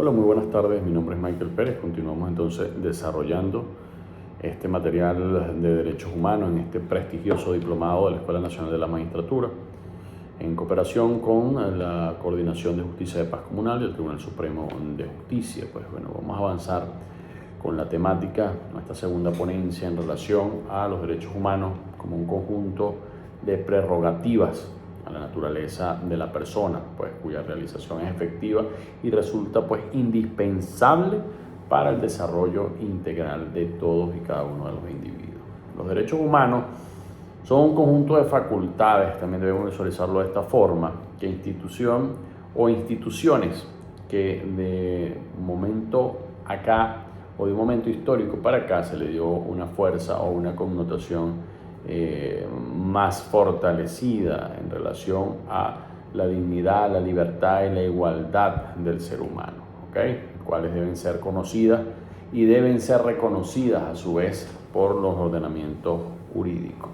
Hola, muy buenas tardes. Mi nombre es Michael Pérez. Continuamos entonces desarrollando este material de derechos humanos en este prestigioso diplomado de la Escuela Nacional de la Magistratura, en cooperación con la Coordinación de Justicia de Paz Comunal y el Tribunal Supremo de Justicia. Pues bueno, vamos a avanzar con la temática, nuestra segunda ponencia en relación a los derechos humanos como un conjunto de prerrogativas a la naturaleza de la persona, pues cuya realización es efectiva y resulta pues indispensable para el desarrollo integral de todos y cada uno de los individuos. Los derechos humanos son un conjunto de facultades, también debemos visualizarlo de esta forma, que institución o instituciones que de un momento acá o de un momento histórico para acá se le dio una fuerza o una connotación más fortalecida en relación a la dignidad, la libertad y la igualdad del ser humano, cuales deben ser conocidas y deben ser reconocidas a su vez por los ordenamientos jurídicos.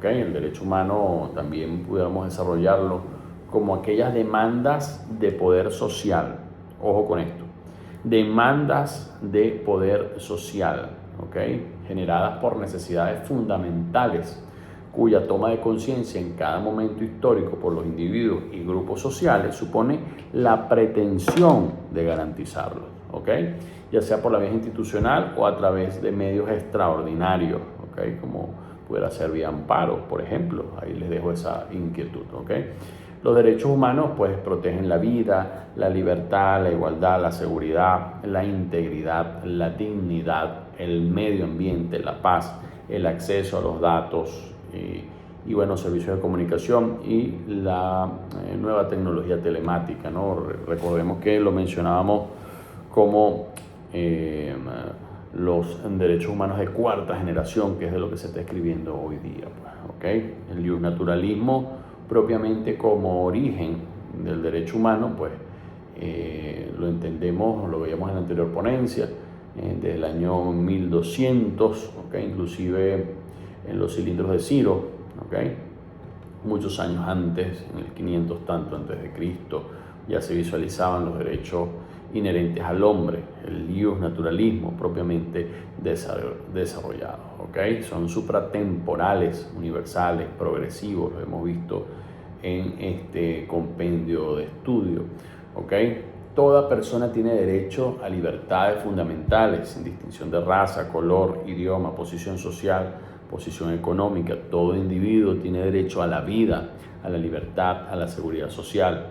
El derecho humano también pudiéramos desarrollarlo como aquellas demandas de poder social. Ojo con esto, demandas de poder social, generadas por necesidades fundamentales, cuya toma de conciencia en cada momento histórico por los individuos y grupos sociales supone la pretensión de garantizarlos, ya sea por la vía institucional o a través de medios extraordinarios, como pudiera ser vía amparo, por ejemplo. Ahí les dejo esa inquietud. Los derechos humanos pues protegen la vida, la libertad, la igualdad, la seguridad, la integridad, la dignidad, el medio ambiente, la paz, el acceso a los datos y buenos servicios de comunicación y la nueva tecnología telemática, Recordemos que lo mencionábamos como los derechos humanos de cuarta generación, que es de lo que se está escribiendo hoy día. El naturalismo propiamente como origen del derecho humano, pues lo entendemos, lo veíamos en la anterior ponencia, desde el año 1200, inclusive en los cilindros de Ciro, muchos años antes, en el 500 tanto antes de Cristo, ya se visualizaban los derechos inherentes al hombre, el ius naturalismo propiamente desarrollado. Son supratemporales, universales, progresivos, lo hemos visto en este compendio de estudio. Toda persona tiene derecho a libertades fundamentales, sin distinción de raza, color, idioma, posición social, posición económica. Todo individuo tiene derecho a la vida, a la libertad, a la seguridad social.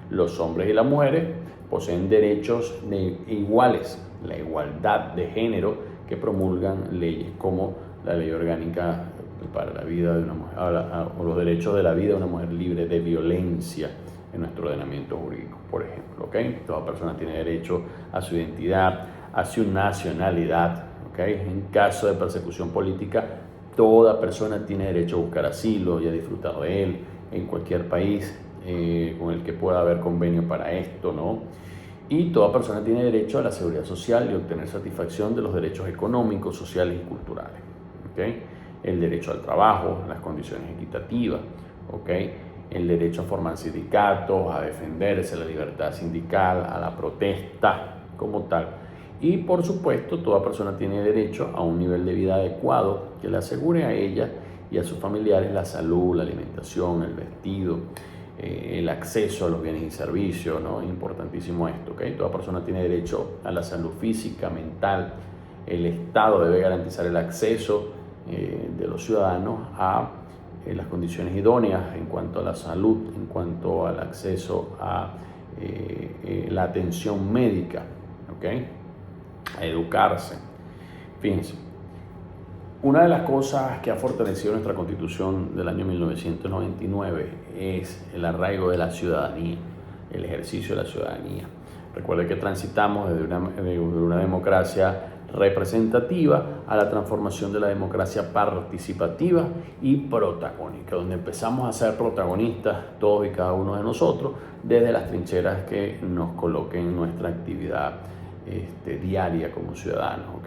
Los hombres y las mujeres poseen derechos iguales, la igualdad de género, que promulgan leyes como la Ley Orgánica para la vida de una mujer, o los derechos de la vida de una mujer libre de violencia en nuestro ordenamiento jurídico, por ejemplo. Toda persona tiene derecho a su identidad, a su nacionalidad. En caso de persecución política, toda persona tiene derecho a buscar asilo y a disfrutar de él en cualquier país con el que pueda haber convenio para esto, Y toda persona tiene derecho a la seguridad social y obtener satisfacción de los derechos económicos, sociales y culturales. El derecho al trabajo, las condiciones equitativas, el derecho a formar sindicatos, a defenderse, la libertad sindical, a la protesta como tal. Y por supuesto, toda persona tiene derecho a un nivel de vida adecuado que le asegure a ella y a sus familiares la salud, la alimentación, el vestido, el acceso a los bienes y servicios, Importantísimo esto, Toda persona tiene derecho a la salud física, mental. El Estado debe garantizar el acceso de los ciudadanos a las condiciones idóneas en cuanto a la salud, en cuanto al acceso a la atención médica, a educarse. Fíjense, una de las cosas que ha fortalecido nuestra Constitución del año 1999 es el arraigo de la ciudadanía, el ejercicio de la ciudadanía. Recuerde que transitamos desde una democracia representativa a la transformación de la democracia participativa y protagónica, donde empezamos a ser protagonistas todos y cada uno de nosotros desde las trincheras que nos coloquen en nuestra actividad diaria como ciudadanos.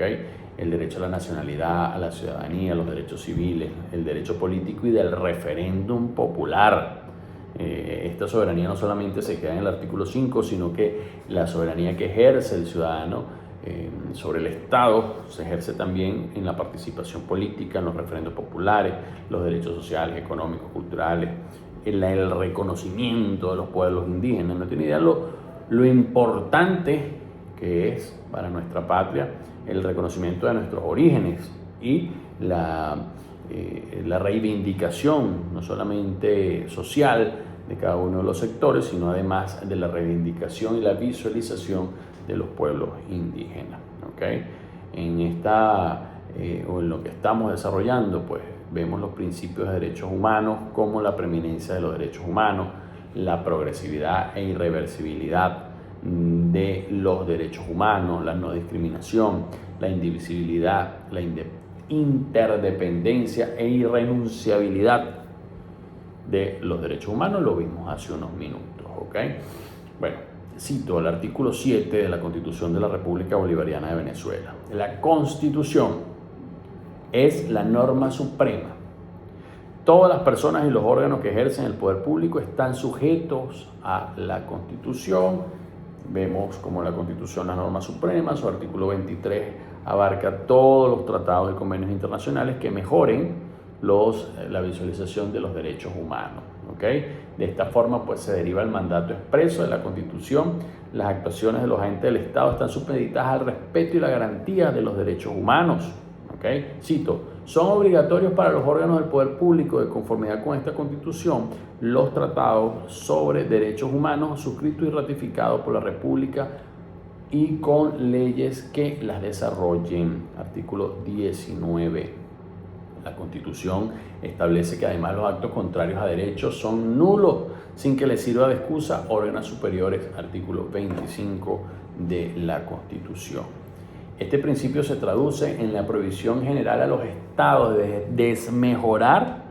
El derecho a la nacionalidad, a la ciudadanía, los derechos civiles, el derecho político y del referéndum popular. Esta soberanía no solamente se queda en el artículo 5, sino que la soberanía que ejerce el ciudadano sobre el Estado se ejerce también en la participación política, en los referendos populares, los derechos sociales, económicos, culturales, en el reconocimiento de los pueblos indígenas. No tiene idea lo importante que es para nuestra patria el reconocimiento de nuestros orígenes y la reivindicación, no solamente social, de cada uno de los sectores, sino además de la reivindicación y la visualización de los pueblos indígenas. ¿Okay? O en lo que estamos desarrollando, pues vemos los principios de derechos humanos como la preeminencia de los derechos humanos, la progresividad e irreversibilidad de los derechos humanos, la no discriminación, la indivisibilidad, la interdependencia e irrenunciabilidad de los derechos humanos. Lo vimos hace unos minutos. ¿Okay? Bueno, cito el artículo 7 de la Constitución de la República Bolivariana de Venezuela. La Constitución es la norma suprema. Todas las personas y los órganos que ejercen el poder público están sujetos a la Constitución. Vemos como la Constitución es la norma suprema. Su artículo 23 abarca todos los tratados y convenios internacionales que mejoren la visualización de los derechos humanos. ¿Okay? De esta forma, pues, se deriva el mandato expreso de la Constitución. Las actuaciones de los agentes del Estado están supeditadas al respeto y la garantía de los derechos humanos. ¿Okay? Cito: son obligatorios para los órganos del poder público, de conformidad con esta Constitución, los tratados sobre derechos humanos suscritos y ratificados por la República y con leyes que las desarrollen. Artículo 19. La Constitución establece que además los actos contrarios a derechos son nulos sin que les sirva de excusa órganos superiores. Artículo 25 de la Constitución. Este principio se traduce en la prohibición general a los estados de desmejorar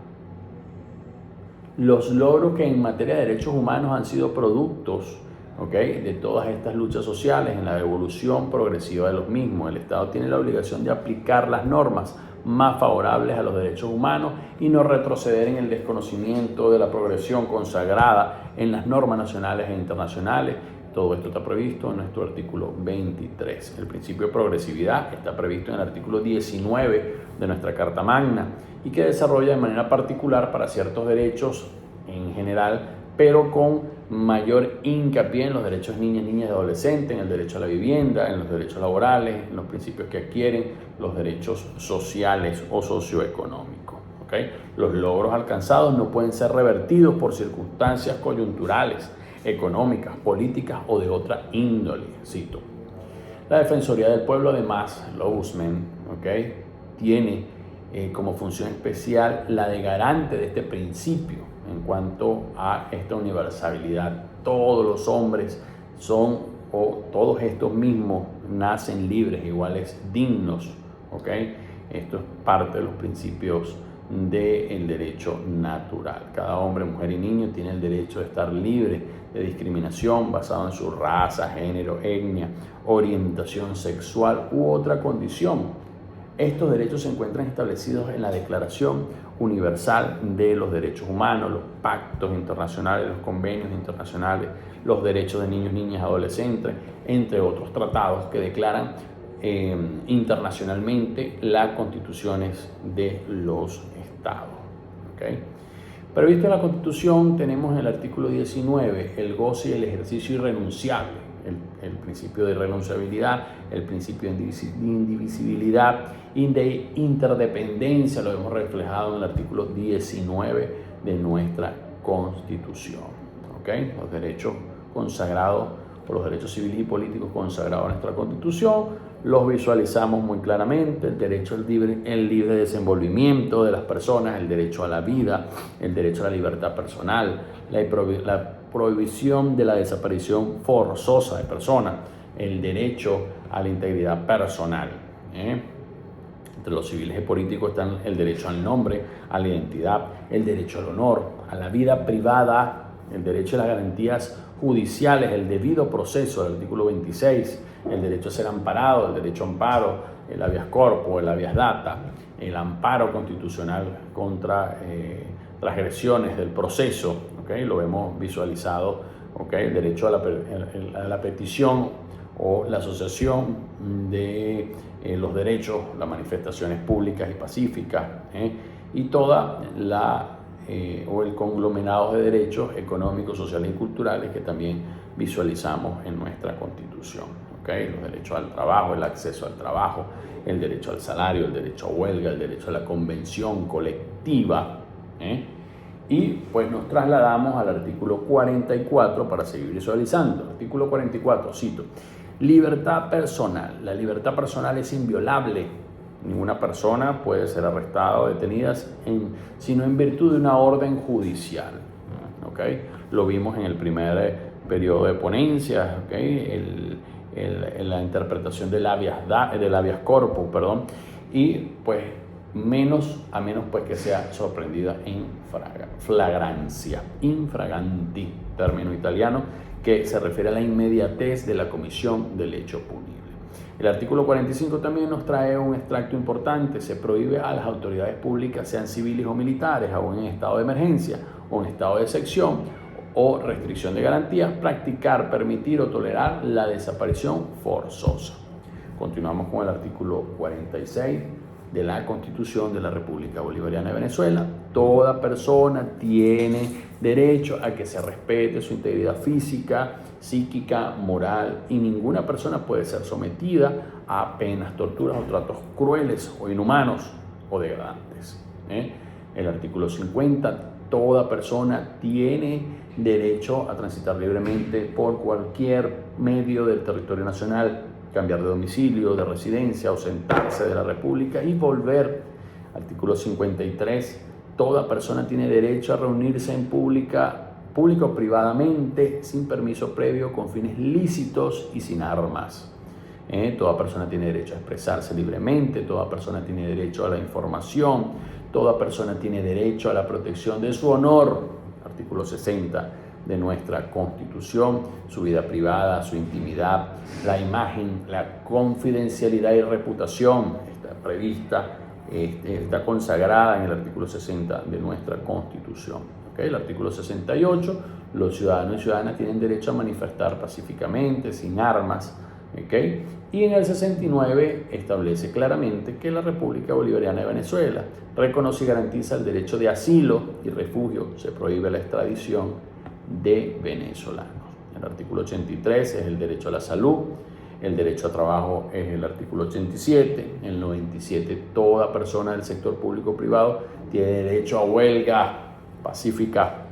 los logros que en materia de derechos humanos han sido productos, ¿okay?, de todas estas luchas sociales, en la evolución progresiva de los mismos. El Estado tiene la obligación de aplicar las normas más favorables a los derechos humanos y no retroceder en el desconocimiento de la progresión consagrada en las normas nacionales e internacionales. Todo esto está previsto en nuestro artículo 23. El principio de progresividad está previsto en el artículo 19 de nuestra Carta Magna y que desarrolla de manera particular para ciertos derechos en general, pero con mayor hincapié en los derechos de niñas, niñas y adolescentes, en el derecho a la vivienda, en los derechos laborales, en los principios que adquieren los derechos sociales o socioeconómicos. ¿Okay? Los logros alcanzados no pueden ser revertidos por circunstancias coyunturales, económicas, políticas o de otra índole. Cito: la Defensoría del Pueblo, además, la OUSMEN, ¿okay?, tiene como función especial la de garante de este principio en cuanto a esta universalidad. Todos los hombres son, o todos estos mismos, nacen libres, iguales, dignos. ¿Okay? Esto es parte de los principios del derecho natural. Cada hombre, mujer y niño tiene el derecho de estar libre de discriminación basado en su raza, género, etnia, orientación sexual u otra condición. Estos derechos se encuentran establecidos en la Declaración Universal de los Derechos Humanos, los pactos internacionales, los convenios internacionales, los derechos de niños, niñas, adolescentes, entre otros tratados que declaran internacionalmente las constituciones de los estados. ¿Okay? Previsto en la Constitución tenemos en el artículo 19 el goce y el ejercicio irrenunciable, el principio de irrenunciabilidad, el principio de indivisibilidad y de interdependencia. Lo hemos reflejado en el artículo 19 de nuestra Constitución. ¿Okay? Los derechos consagrados por los derechos civiles y políticos consagrados en nuestra Constitución los visualizamos muy claramente: el derecho al libre desenvolvimiento de las personas, el derecho a la vida, el derecho a la libertad personal, la prohibición de la desaparición forzosa de personas, el derecho a la integridad personal. Entre los civiles y políticos están el derecho al nombre, a la identidad, el derecho al honor, a la vida privada, el derecho a las garantías judiciales, el debido proceso, el artículo 26, el derecho a ser amparado, el derecho a amparo, el habeas corpus, el habeas data, el amparo constitucional contra transgresiones del proceso, ¿okay? Lo vemos visualizado, ¿okay? El derecho a la petición o la asociación de los derechos, las manifestaciones públicas y pacíficas, y toda o el conglomerado de derechos económicos, sociales y culturales que también visualizamos en nuestra Constitución. ¿Okay? Los derechos al trabajo, el acceso al trabajo, el derecho al salario, el derecho a huelga, el derecho a la convención colectiva. Y pues nos trasladamos al artículo 44 para seguir visualizando. Artículo 44, cito: libertad personal. La libertad personal es inviolable. Ninguna persona puede ser arrestada o detenida sino en virtud de una orden judicial. ¿Okay? Lo vimos en el primer periodo de ponencias, ¿okay? La interpretación del habeas corpus, y pues a menos pues que sea sorprendida en flagrancia, infraganti, término italiano que se refiere a la inmediatez de la comisión del hecho punible. El artículo 45 también nos trae un extracto importante: se prohíbe a las autoridades públicas, sean civiles o militares, aún en estado de emergencia o en estado de excepción o restricción de garantías, practicar, permitir o tolerar la desaparición forzosa. Continuamos con el artículo 46 de la Constitución de la República Bolivariana de Venezuela. Toda persona tiene derecho a que se respete su integridad física, psíquica, moral, y ninguna persona puede ser sometida a penas, torturas o tratos crueles o inhumanos o degradantes. El artículo 50. Toda persona tiene derecho a transitar libremente por cualquier medio del territorio nacional, cambiar de domicilio, de residencia, ausentarse de la República y volver. Artículo 53. Toda persona tiene derecho a reunirse en público o privadamente, sin permiso previo, con fines lícitos y sin armas. Toda persona tiene derecho a expresarse libremente, toda persona tiene derecho a la información, toda persona tiene derecho a la protección de su honor. Artículo 60 de nuestra Constitución: su vida privada, su intimidad, la imagen, la confidencialidad y reputación está prevista, está consagrada en el artículo 60 de nuestra Constitución. ¿Okay? El artículo 68, los ciudadanos y ciudadanas tienen derecho a manifestar pacíficamente, sin armas. ¿Okay? Y en el 69 establece claramente que la República Bolivariana de Venezuela reconoce y garantiza el derecho de asilo y refugio. Se prohíbe la extradición de venezolanos. El artículo 83 es el derecho a la salud. El derecho a trabajo es el artículo 87. El 97, toda persona del sector público o privado tiene derecho a huelga pacífica.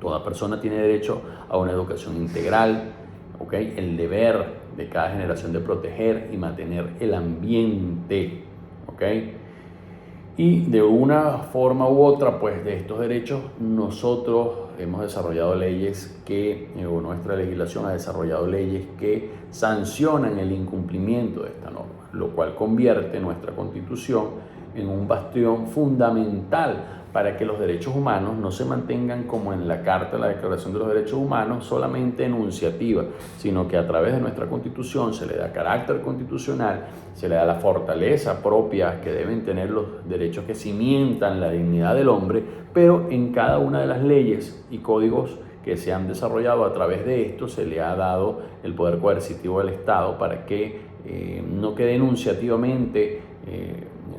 Toda persona tiene derecho a una educación integral. ¿Okay? El deber de cada generación de proteger y mantener el ambiente. ¿Okay? Y de una forma u otra, pues de estos derechos nosotros hemos desarrollado leyes o nuestra legislación ha desarrollado leyes que sancionan el incumplimiento de esta norma, lo cual convierte nuestra Constitución en un bastión fundamental para que los derechos humanos no se mantengan como en la Carta de la Declaración de los Derechos Humanos, solamente enunciativa, sino que a través de nuestra Constitución se le da carácter constitucional, se le da la fortaleza propia que deben tener los derechos que cimientan la dignidad del hombre, pero en cada una de las leyes y códigos que se han desarrollado a través de esto se le ha dado el poder coercitivo del Estado para que no quede enunciativamente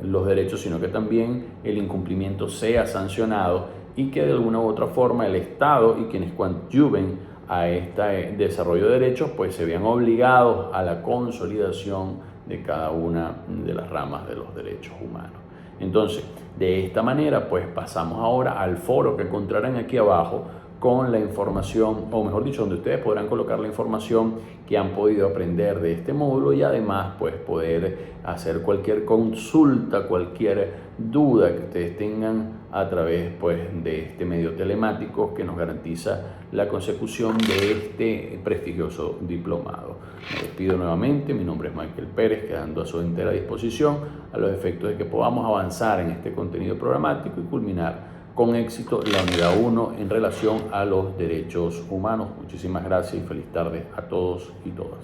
los derechos, sino que también el incumplimiento sea sancionado y que de alguna u otra forma el Estado y quienes coadyuven a este desarrollo de derechos pues se vean obligados a la consolidación de cada una de las ramas de los derechos humanos. Entonces, de esta manera pues pasamos ahora al foro que encontrarán aquí abajo con la información, o mejor dicho, donde ustedes podrán colocar la información que han podido aprender de este módulo y además pues poder hacer cualquier consulta, cualquier duda que ustedes tengan a través pues de este medio telemático que nos garantiza la consecución de este prestigioso diplomado. Me despido nuevamente, mi nombre es Michael Pérez, quedando a su entera disposición a los efectos de que podamos avanzar en este contenido programático y culminar con éxito la unidad 1 en relación a los derechos humanos. Muchísimas gracias y feliz tarde a todos y todas.